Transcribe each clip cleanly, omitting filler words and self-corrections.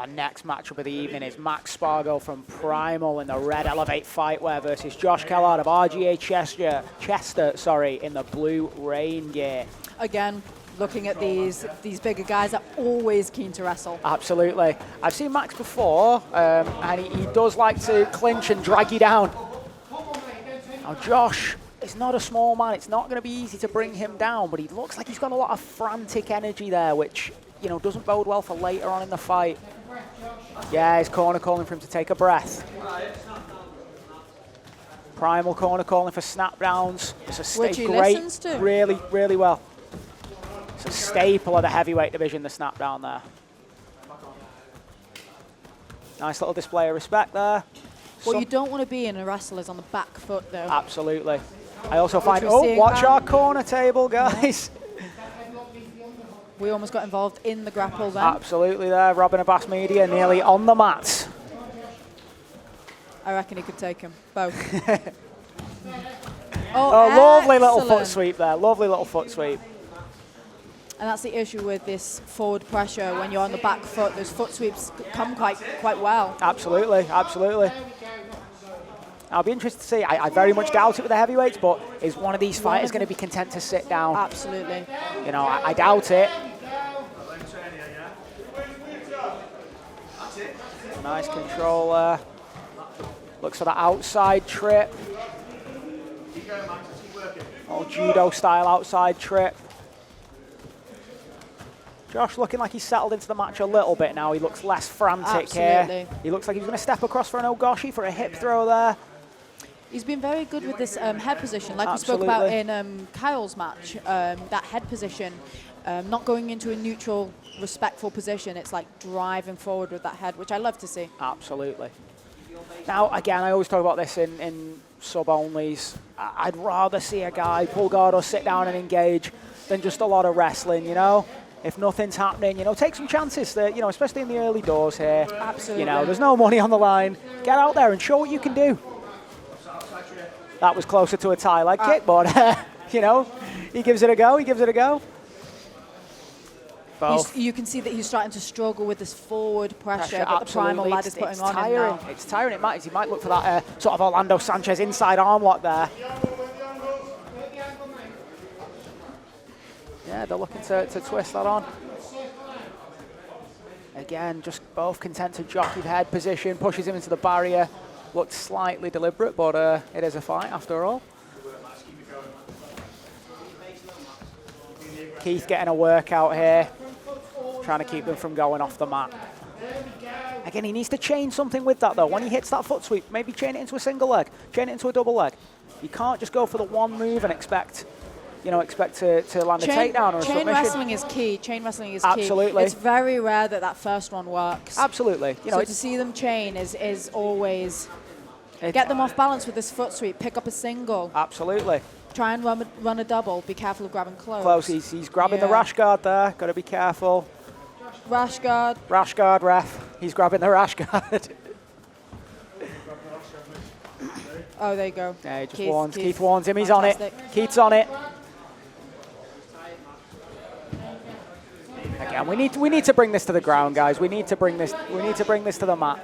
Our next matchup of the evening is Max Spargo from Primal in the red Elevate Fightwear versus Josh Kellard of RGA Chester, in the blue rain gear. Again, looking at these bigger guys are always keen to wrestle. Absolutely. I've seen Max before, and he does like to clinch and drag you down. Now, Josh is not a small man. It's not going to be easy to bring him down, but he looks like he's got a lot of frantic energy there, which, you know, doesn't bode well for later on in the fight. Yeah, his corner calling for him to take a breath. Primal corner calling for snap downs. Which he listens to. Really, really well. It's a staple of the heavyweight division, the snap down there. Nice little display of respect there. What you don't want to be in a wrestle is on the back foot, though. Absolutely. I also find, watch our corner table, guys. We almost got involved in the grapple then. Absolutely there. Robin Abbas Media nearly on the mat. I reckon he could take him, both. Lovely little foot sweep there. Lovely little foot sweep. And that's the issue with this forward pressure. When you're on the back foot, those foot sweeps come quite well. Absolutely, absolutely. I'll be interested to see. I very much doubt it with the heavyweights, but is one of these fighters going to be content to sit down? Absolutely. You know, I doubt it. Nice control there. Looks for the outside trip. Old judo style outside trip. Josh looking like he's settled into the match a little bit now. He looks less frantic here. He looks like he's going to step across for an Ogoshi for a hip throw there. He's been very good with this head position, like we spoke about in Kyle's match. That head position, not going into a neutral, respectful position. It's like driving forward with that head, which I love to see. Absolutely. Now, again, I always talk about this in sub-onlys. I'd rather see a guy pull guard or sit down and engage than just a lot of wrestling, you know? If nothing's happening, you know, take some chances, that, you know, especially in the early doors here. Absolutely. You know, there's no money on the line. Get out there and show what you can do. That was closer to a tie leg kick, but, you know, he gives it a go. He gives it a go. You can see that he's starting to struggle with this forward pressure that the Primal lad is putting on him now. It's tiring. He might look for that sort of Orlando Sanchez inside arm lock there. Yeah, they're looking to twist that on. Again, just both content to jockey the head position, pushes him into the barrier. Looked slightly deliberate, but it is a fight after all. Heath getting a workout here, trying to keep them from going off the mat. Again, he needs to chain something with that, though. When he hits that foot sweep, maybe chain it into a single leg, chain it into a double leg. You can't just go for the one move and expect to land a takedown or a submission. Chain wrestling is key. Chain wrestling is key. Absolutely. It's very rare that first one works. Absolutely. You know, so to see them chain is always... Get them off balance with this foot sweep. Pick up a single. Absolutely. Try and run a double. Be careful of grabbing close. He's grabbing the rash guard there. Got to be careful. Rash guard. Rash guard, ref. He's grabbing the rash guard. Oh, there you go. Yeah, he just warns. Keith warns him. He's on it. Keith's on it. Again, we need to bring this to the ground, guys. We need to bring this to the mat.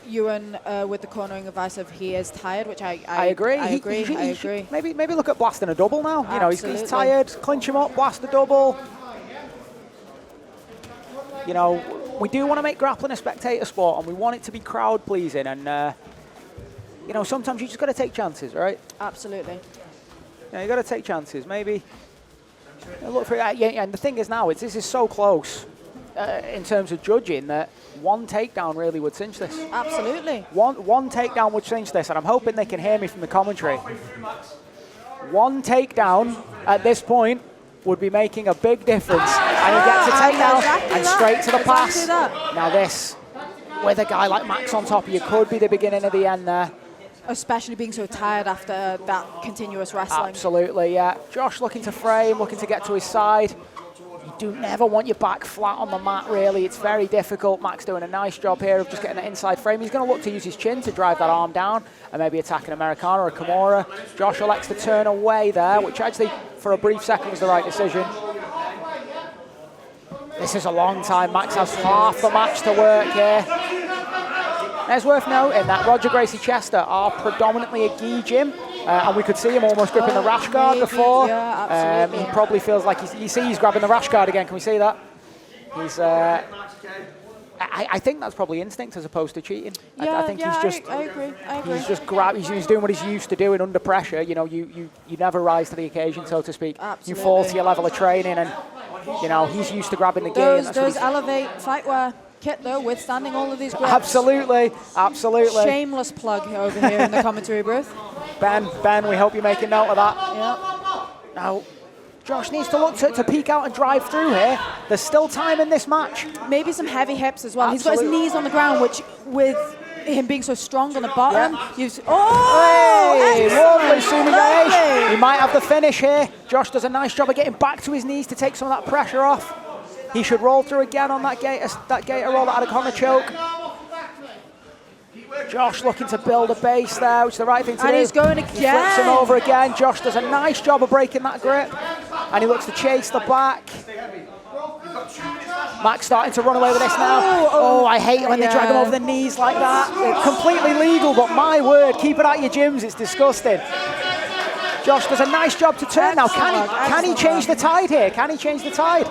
Ewan with the cornering advice of he is tired, which I agree. I agree. Maybe look at blasting a double now. Absolutely. You know, he's tired. Clinch him up, blast a double. You know, we do want to make grappling a spectator sport, and we want it to be crowd pleasing. And you know, sometimes you just got to take chances, right? Absolutely. Yeah, you got to take chances. Maybe look for it. Yeah, and the thing is now, this is so close in terms of judging that one takedown really would cinch this. Absolutely. One takedown would cinch this, and I'm hoping they can hear me from the commentary. One takedown at this point would be making a big difference. And he gets a takedown and straight to the pass. Now this, with a guy like Max on top of you, could be the beginning of the end there. Especially being so tired after that continuous wrestling. Absolutely, yeah. Josh looking to frame, looking to get to his side. You do never want your back flat on the mat, really. It's very difficult. Max doing a nice job here of just getting that inside frame. He's going to look to use his chin to drive that arm down and maybe attack an Americana or a Kimura. Josh elects to turn away there, which actually, for a brief second, was the right decision. This is a long time. Max has half the match to work here. It's worth noting that Roger Gracie Chester are predominantly a gi gym, and we could see him almost gripping the rash guard before. Yeah, absolutely. He probably feels like he's grabbing the rash guard again. Can we see that? He's. I think that's probably instinct as opposed to cheating. I think he's just. I agree. He's just he's doing what he's used to doing under pressure. You know, you never rise to the occasion, so to speak. Absolutely. You fall to your level of training, and you know he's used to grabbing the gi. Those Elevate Fightwear kit though, withstanding all of these grips. Absolutely. Shameless plug over here in the commentary booth. Ben, we hope you're making note of that. Yep. Now, Josh needs to look to peek out and drive through here. There's still time in this match. Maybe some heavy hips as well. Absolutely. He's got his knees on the ground, which with him being so strong on the bottom, Hey, excellent. lovely Sumi Lovely. Ganesh. He might have the finish here. Josh does a nice job of getting back to his knees to take some of that pressure off. He should roll through again on that gator roll that had a corner choke. Josh looking to build a base there, which is the right thing to do. And he's going He flips him again. over again. Josh does a nice job of breaking that grip. And he looks to chase the back. Max starting to run away with this now. Oh, I hate it when they drag him over the knees like that. It's completely legal, but my word, keep it at your gyms. It's disgusting. Josh does a nice job to turn now. Can he change the tide here? Can he change the tide?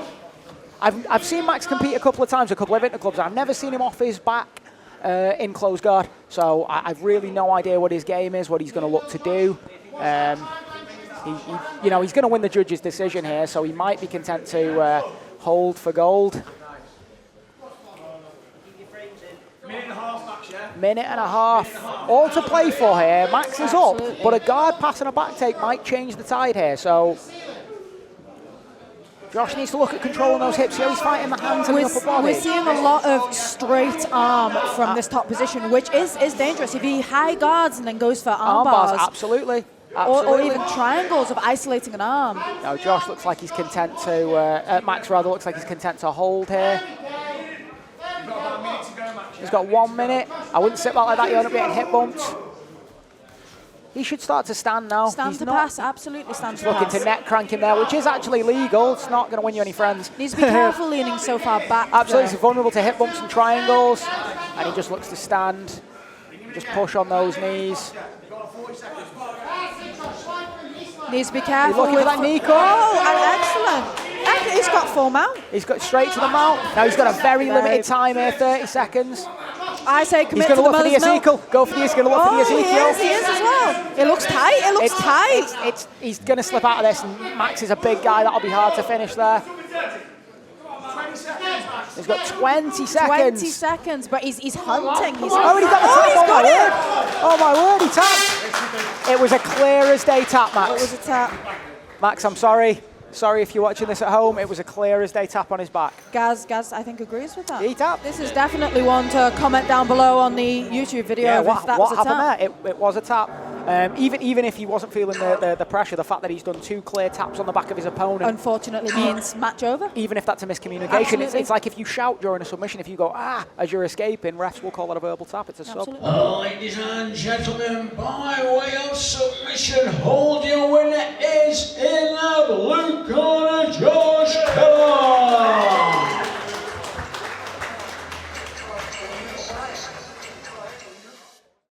I've seen Max compete a couple of times, a couple of interclubs. I've never seen him off his back in close guard, so I've really no idea what his game is, what he's going to look to do. He's going to win the judge's decision here, so he might be content to hold for gold. Minute and a half, all to play for here. Max is up, but a guard pass and a back take might change the tide here, so Josh needs to look at controlling those hips here. He's fighting the hands and the upper body. We're seeing a lot of straight arm from this top position, which is dangerous. If he high guards and then goes for arm bars, absolutely. Or even triangles of isolating an arm. No, Josh looks like he's content to, Max rather looks like he's content to hold here. He's got 1 minute. I wouldn't sit back like that, you end up getting hip bumped. He should start to stand now. Stand to pass, absolutely stand to looking pass. to neck crank him there, which is actually legal. It's not going to win you any friends. Needs to be careful leaning so far back. Absolutely, he's vulnerable to hip bumps and triangles. And he just looks to stand. Just push on those knees. Needs to be careful. He's looking for that knee cut. Oh, excellent. He's got full mount. He's got straight to the mount. Now he's got a very limited time here, 30 seconds. I say commit He's going to look for the mother's milk. Ezekiel. Go for the He's going to look for the Ezekiel. He is as well. It looks tight. It looks tight. He's going to slip out of this. And Max is a big guy. That'll be hard to finish there. He's got 20 seconds. 20 seconds, but he's hunting. He got the tap. Oh my word, he tapped. It was a clear as day tap, Max. It was a tap. Max, I'm sorry. Sorry if you're watching this at home. It was a clear as day tap on his back. Gaz, I think, agrees with that. He tapped. This is definitely one to comment down below on the YouTube video if that was a happened tap. there? It was a tap. Even if he wasn't feeling the pressure, the fact that he's done 2 clear taps on the back of his opponent, unfortunately, means match over. even if that's a miscommunication, it's like if you shout during a submission, if you go, as you're escaping, refs will call it a verbal tap. It's a sub. Ladies and gentlemen, by way of submission, hold your winner is in the blue corner,